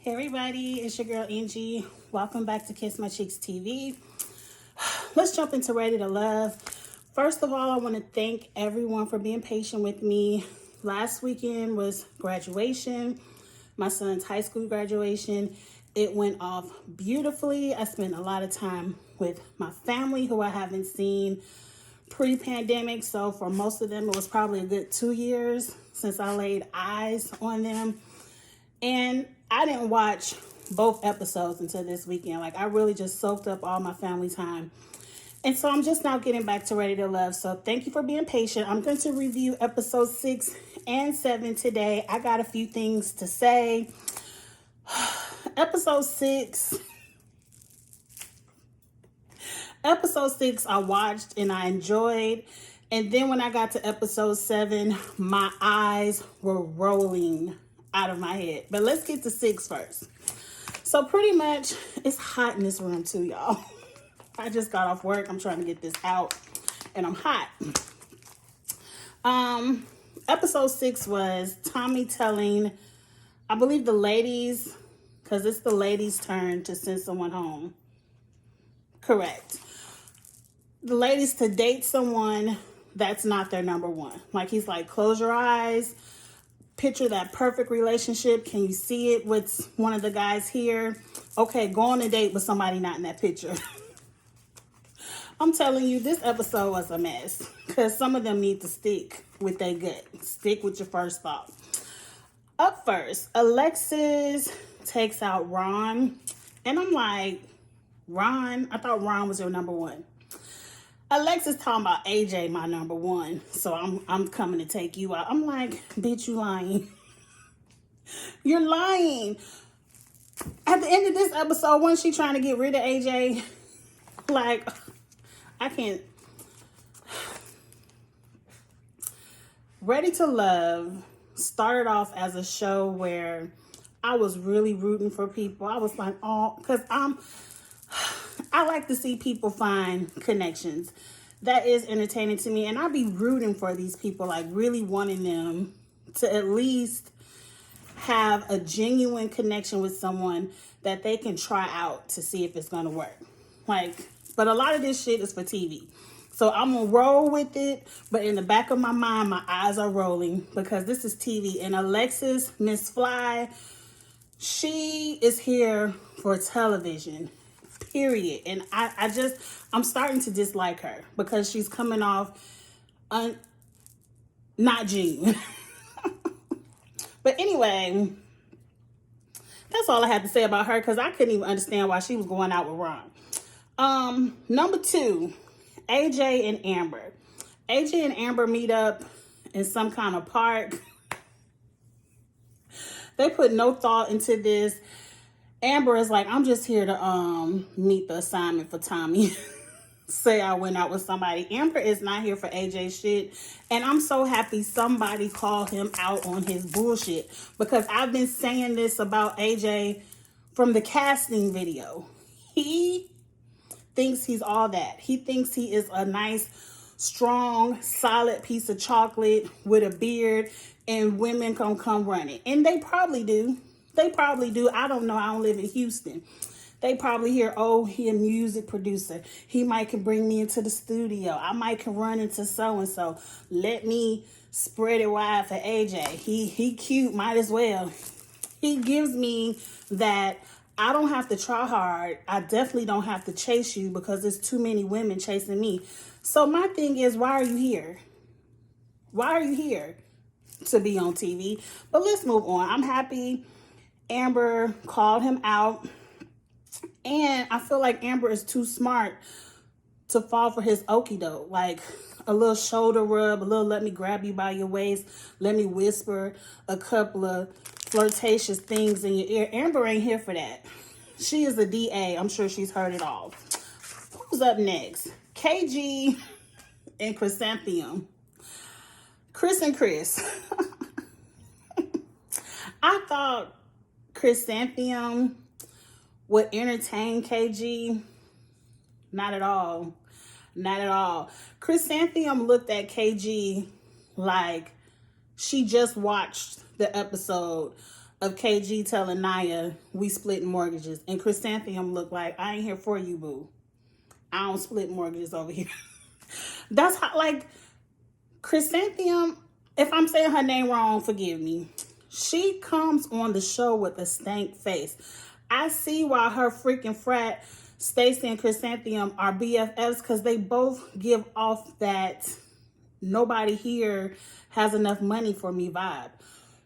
Hey everybody, it's your girl Angie. Welcome back to Kiss My Cheeks TV. Let's jump into Ready to Love. First of all, I want to thank everyone for being patient with me. Last weekend was graduation, my son's high school graduation. It went off beautifully. I spent a lot of time with my family who I haven't seen pre-pandemic. So for most of them, it was probably a good 2 years since I laid eyes on them. And I didn't watch both episodes until this weekend. Like, I really just soaked up all my family time. And so I'm just now getting back to Ready to Love. So thank you for being patient. I'm going to review episode 6 and 7 today. I got a few things to say. Episode 6 I watched and I enjoyed. And then when I got to episode 7, my eyes were rolling out of my head. But let's get to 6 first. So pretty much, it's hot in this room too, y'all. I just got off work. I'm trying to get this out and I'm hot. Episode 6 was Tommy telling, I believe the ladies, because it's the ladies' turn to send someone home. Correct. The ladies to date someone that's not their number one. Like, he's like, close your eyes. Picture that perfect relationship. Can you see it with one of the guys here? Okay, go on a date with somebody not in that picture. I'm telling you, this episode was a mess. Because some of them need to stick with their gut. Stick with your first thought. Up first, Alexis takes out Ron. And I'm like, Ron? I thought Ron was your number one. Alexis talking about AJ, my number one. So I'm coming to take you out. I'm like, bitch, you lying. You're lying. At the end of this episode, wasn't she trying to get rid of AJ? Like, I can't. Ready to Love started off as a show where I was really rooting for people. I was like, oh, because I like to see people find connections. That is entertaining to me. And I'll be rooting for these people, like really wanting them to at least have a genuine connection with someone that they can try out to see if it's going to work. Like, but a lot of this shit is for TV. So I'm going to roll with it. But in the back of my mind, my eyes are rolling because this is TV. And Alexis, Miss Fly, she is here for television. Period. And I'm starting to dislike her because she's coming off not genuine. But anyway, that's all I had to say about her because I couldn't even understand why she was going out with Ron. Number 2, AJ and Amber. AJ and Amber meet up in some kind of park. They put no thought into this. Amber is like, I'm just here to meet the assignment for Tommy. Say I went out with somebody. Amber is not here for AJ shit. And I'm so happy somebody called him out on his bullshit. Because I've been saying this about AJ from the casting video. He thinks he's all that. He thinks he is a nice, strong, solid piece of chocolate with a beard. And women gonna come running. And they probably do. They probably do. I don't know. I don't live in Houston. They probably hear, oh, he a music producer. He might can bring me into the studio. I might can run into so-and-so. Let me spread it wide for AJ. He cute. Might as well. He gives me that I don't have to try hard. I definitely don't have to chase you because there's too many women chasing me. So my thing is, why are you here? Why are you here? To be on TV? But let's move on. I'm happy Amber called him out. And I feel like Amber is too smart to fall for his okie doke. Like a little shoulder rub, a little let me grab you by your waist, let me whisper a couple of flirtatious things in your ear. Amber ain't here for that. She is a DA. I'm sure she's heard it all. Who's up next? KG and Chrysanthemum. Chris and Chris. I thought Chrysanthemum would entertain KG. Not at all. Not at all. Chrysanthemum looked at KG like she just watched the episode of KG telling Naya we split mortgages. And Chrysanthemum looked like, I ain't here for you, boo. I don't split mortgages over here. That's how, like, Chrysanthemum, if I'm saying her name wrong, forgive me. She comes on the show with a stank face. I see why her freaking frat, Stacey and Chrysanthemum, are BFFs, because they both give off that nobody here has enough money for me vibe.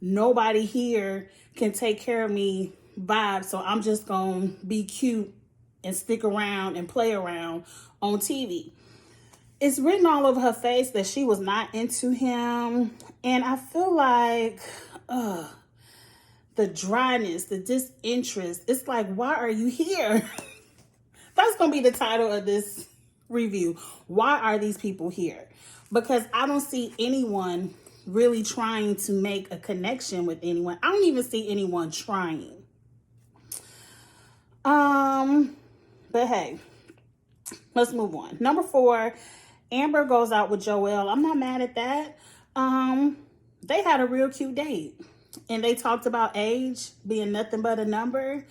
Nobody here can take care of me vibe, so I'm just gonna be cute and stick around and play around on TV. It's written all over her face that she was not into him. And I feel like the dryness, the disinterest, it's like, why are you here? That's going to be the title of this review. Why are these people here? Because I don't see anyone really trying to make a connection with anyone. I don't even see anyone trying. But hey, let's move on. Number 4, Amber goes out with Joelle. I'm not mad at that. They had a real cute date. And they talked about age being nothing but a number.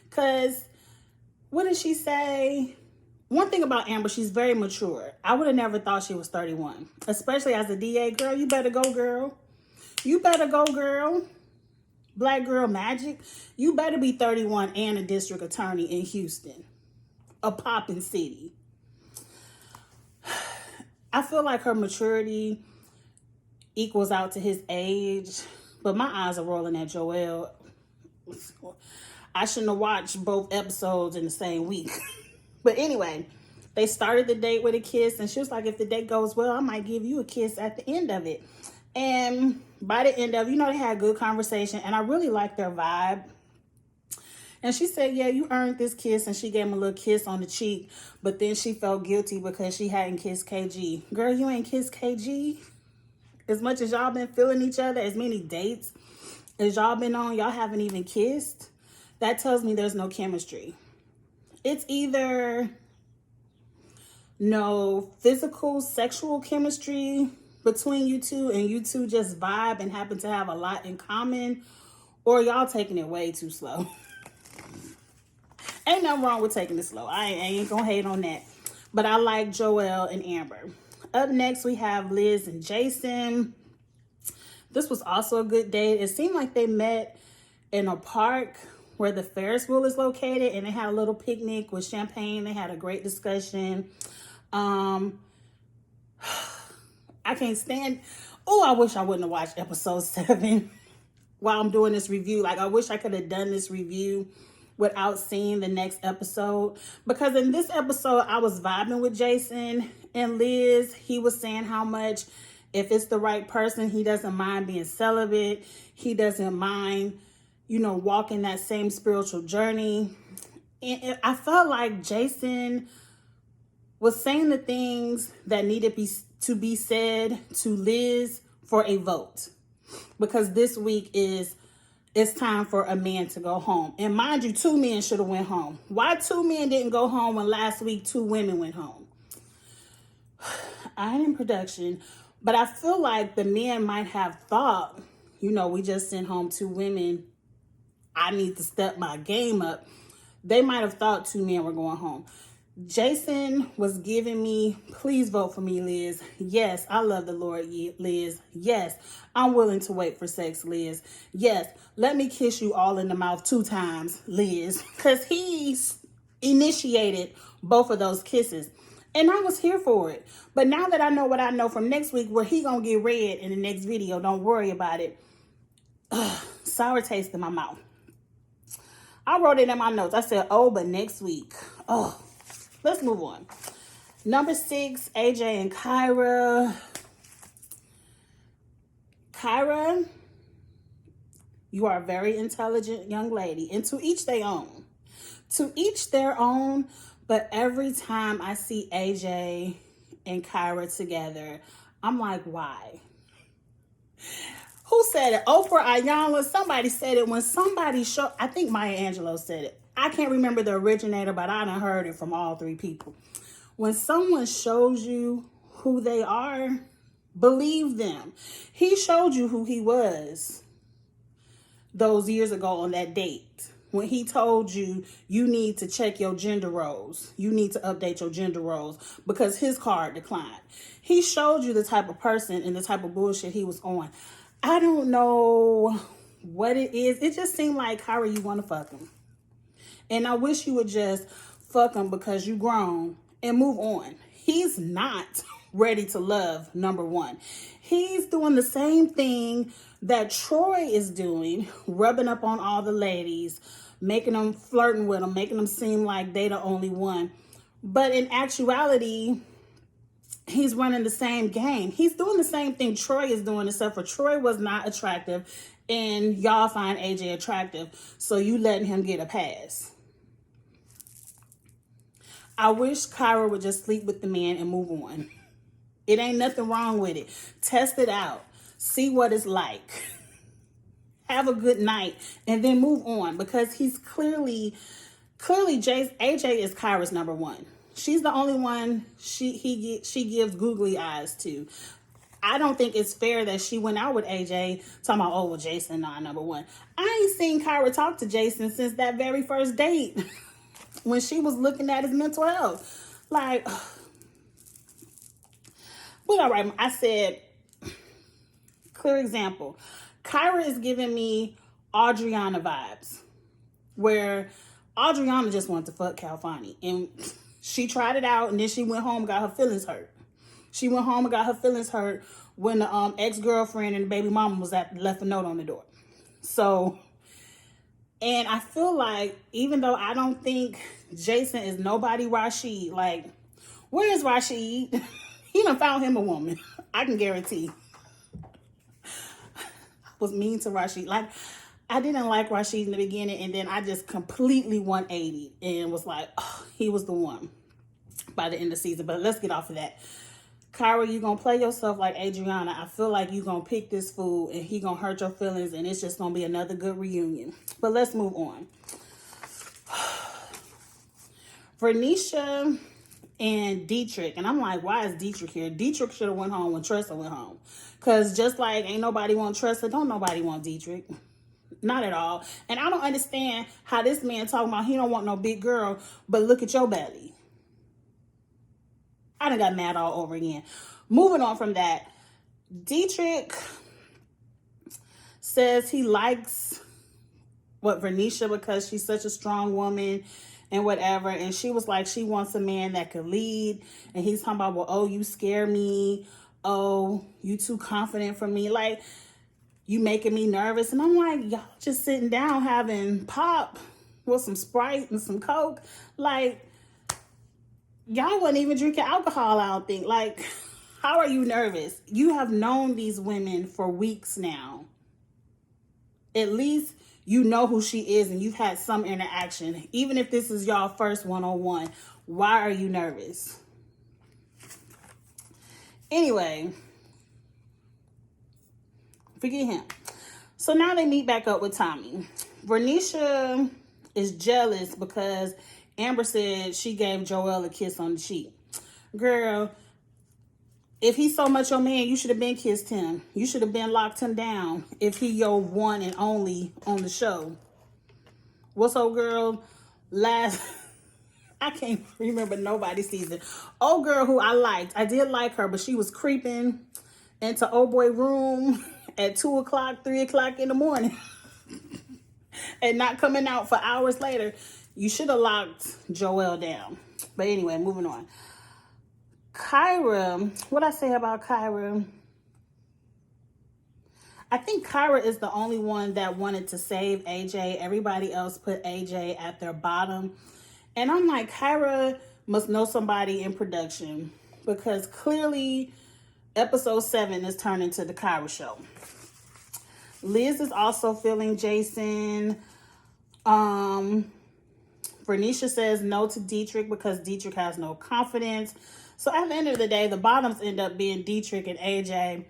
Because, what did she say? One thing about Amber, she's very mature. I would have never thought she was 31. Especially as a DA. Girl, you better go, girl. You better go, girl. Black girl magic. You better be 31 and a district attorney in Houston. A poppin' city. I feel like her maturity equals out to his age, but my eyes are rolling at Joelle. I shouldn't have watched both episodes in the same week. But anyway, they started the date with a kiss, and she was like, if the date goes well, I might give you a kiss at the end of it. And by the end of it, they had a good conversation, and I really liked their vibe. And she said, yeah, you earned this kiss. And she gave him a little kiss on the cheek. But then she felt guilty because she hadn't kissed KG. Girl, you ain't kissed KG? As much as y'all been feeling each other, as many dates as y'all been on, y'all haven't even kissed. That tells me there's no chemistry. It's either no physical, sexual chemistry between you two, and you two just vibe and happen to have a lot in common, or y'all taking it way too slow. Ain't nothing wrong with taking it slow. I ain't gonna hate on that. But I like Joelle and Amber. Up next, we have Liz and Jason. This was also a good date. It seemed like they met in a park where the Ferris wheel is located, and they had a little picnic with champagne. They had a great discussion. I can't stand... Oh, I wish I wouldn't have watched episode 7 while I'm doing this review. Like, I wish I could have done this review without seeing the next episode, because in this episode I was vibing with Jason and Liz. He was saying how much, if it's the right person, he doesn't mind being celibate. He doesn't mind, walking that same spiritual journey. And I felt like Jason was saying the things that needed to be said to Liz for a vote, because this week it's time for a man to go home. And mind you, 2 men should have went home. Why 2 men didn't go home when last week 2 women went home? I ain't in production, but I feel like the men might have thought, we just sent home 2 women. I need to step my game up. They might have thought 2 men were going home. Jason was giving me, please vote for me, Liz. Yes, I love the Lord, Liz. Yes, I'm willing to wait for sex, Liz. Yes, let me kiss you all in the mouth 2 times, Liz. Because he's initiated both of those kisses. And I was here for it. But now that I know what I know from next week, where he gonna get red in the next video, don't worry about it. Sour taste in my mouth. I wrote it in my notes. I said, oh, but next week. Oh. Let's move on. Number 6, AJ and Kyra. Kyra, you are a very intelligent young lady. And to each their own. To each their own. But every time I see AJ and Kyra together, I'm like, why? Who said it? Oprah, Ayanla? Somebody said it when somebody showed. I think Maya Angelou said it. I can't remember the originator, but I done heard it from all 3 people. When someone shows you who they are, believe them. He showed you who he was. those years ago on that date when he told you you need to check your gender roles. You need to update your gender roles because his card declined. He showed you the type of person and the type of bullshit he was on. I don't know what it is. It just seemed like, Kyra, you want to fuck him. And I wish you would just fuck him because you grown and move on. He's not ready to love, number one. He's doing the same thing that Troy is doing, rubbing up on all the ladies, making them, flirting with them, making them seem like they the only one. But in actuality, he's running the same game. He's doing the same thing Troy is doing, except for Troy was not attractive and y'all find AJ attractive, so you letting him get a pass. I wish Kyra would just sleep with the man and move on. It ain't nothing wrong with it. Test it out. See what it's like. Have a good night and then move on, because he's clearly AJ is Kyra's number one. She's the only one she gives googly eyes to. I don't think it's fair that she went out with AJ talking about, oh, well, Jason, not number one. I ain't seen Kyra talk to Jason since that very first date when she was looking at his mental health. Like, but all right, I said, clear example. Kyra is giving me Adriana vibes, where Adriana just wanted to fuck Calfani. And she tried it out, and then she went home and got her feelings hurt. She went home and got her feelings hurt when the ex-girlfriend and the baby mama left a note on the door. So, and I feel like, even though I don't think Jason is nobody Rashid, like, where is Rashid? He done found him a woman. I can guarantee. I was mean to Rashid. Like, I didn't like Rashid in the beginning, and then I just completely 180 and was like, oh, he was the one by the end of the season. But let's get off of that. Kyra, you gonna play yourself like Adriana. I feel like you gonna pick this fool and he gonna hurt your feelings, and it's just gonna be another good reunion. But let's move on. Vernisha and Dietrich, and I'm like, why is Dietrich here? Dietrich should have went home when Tressa went home, because just like ain't nobody want Tressa, don't nobody want Dietrich. Not at all. And I don't understand how this man talking about he don't want no big girl, but look at your belly. I done got mad all over again. Moving on from that, Dietrich says he likes Vernisha because she's such a strong woman and whatever. And she was like, she wants a man that could lead. And he's talking about, well, oh, you scare me. Oh, you too confident for me. Like, you making me nervous. And I'm like, y'all just sitting down having pop with some Sprite and some Coke. Like, y'all wasn't even drinking alcohol, I don't think. Like, how are you nervous? You have known these women for weeks now. At least you know who she is and you've had some interaction. Even if this is y'all first one-on-one, why are you nervous? Anyway, forget him. So now they meet back up with Tommy. Vernisha is jealous because Amber said she gave Joelle a kiss on the cheek. Girl, if he's so much your man, you should have been kissed him. You should have been locked him down if he your one and only on the show. What's up, girl? I can't remember nobody's season. Old girl who I liked. I did like her, but she was creeping into old boy room at 2 o'clock, 3 o'clock in the morning and not coming out for hours later. You should have locked Joelle down. But anyway, moving on. Kyra, what I say about Kyra? I think Kyra is the only one that wanted to save AJ. Everybody else put AJ at their bottom. And I'm like, Kyra must know somebody in production, because clearly episode 7 is turning to the Kyra show. Liz is also feeling Jason. Vernisha says no to Dietrich because Dietrich has no confidence. So at the end of the day, the bottoms end up being Dietrich and AJ.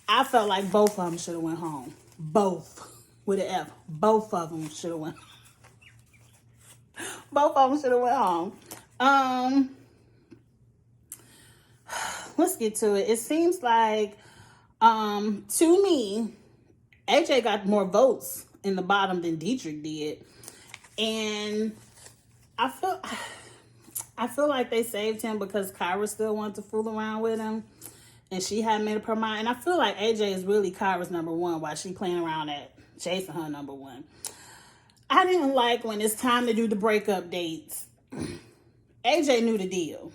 I felt like both of them should have went home. Both. With an F. Both of them should have went. Both of them should have went home. Let's get to it. It seems like, to me, AJ got more votes in the bottom than Dietrich did. And I feel like they saved him because Kyra still wanted to fool around with him. And she had made up her mind. And I feel like AJ is really Kyra's number one while she playing around at chasing her number one. I didn't like when it's time to do the breakup dates. AJ knew the deal.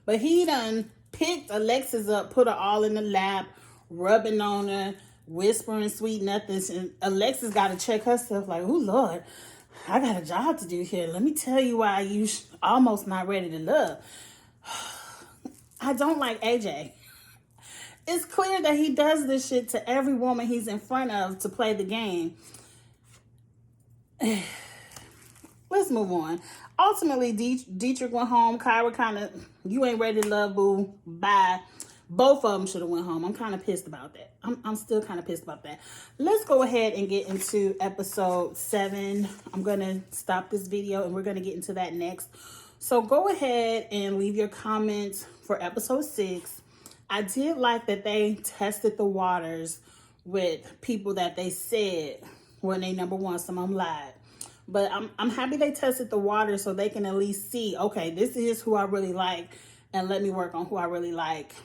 But he done picked Alexis up, put her all in the lap, rubbing on her, whispering sweet nothings. And Alexis got to check herself like, oh, Lord, I got a job to do here. Let me tell you why you almost not ready to love. I don't like AJ. It's clear that he does this shit to every woman he's in front of to play the game. Let's move on. Ultimately, Dietrich went home. Kyra kind of, you ain't ready to love, boo. Bye. Both of them should have went home. I'm kind of pissed about that. I'm still kind of pissed about that. Let's go ahead and get into episode 7. I'm going to stop this video and we're going to get into that next. So go ahead and leave your comments for episode 6. I did like that they tested the waters with people that they said when they number one. Some of them lied. But I'm happy they tested the waters so they can at least see, okay, this is who I really like, and let me work on who I really like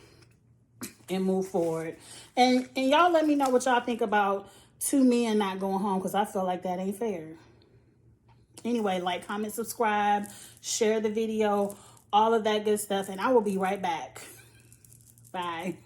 and move forward. And y'all let me know what y'all think about 2 men not going home, because I feel like that ain't fair. Anyway, like, comment, subscribe, share the video, all of that good stuff, and I will be right back. Bye.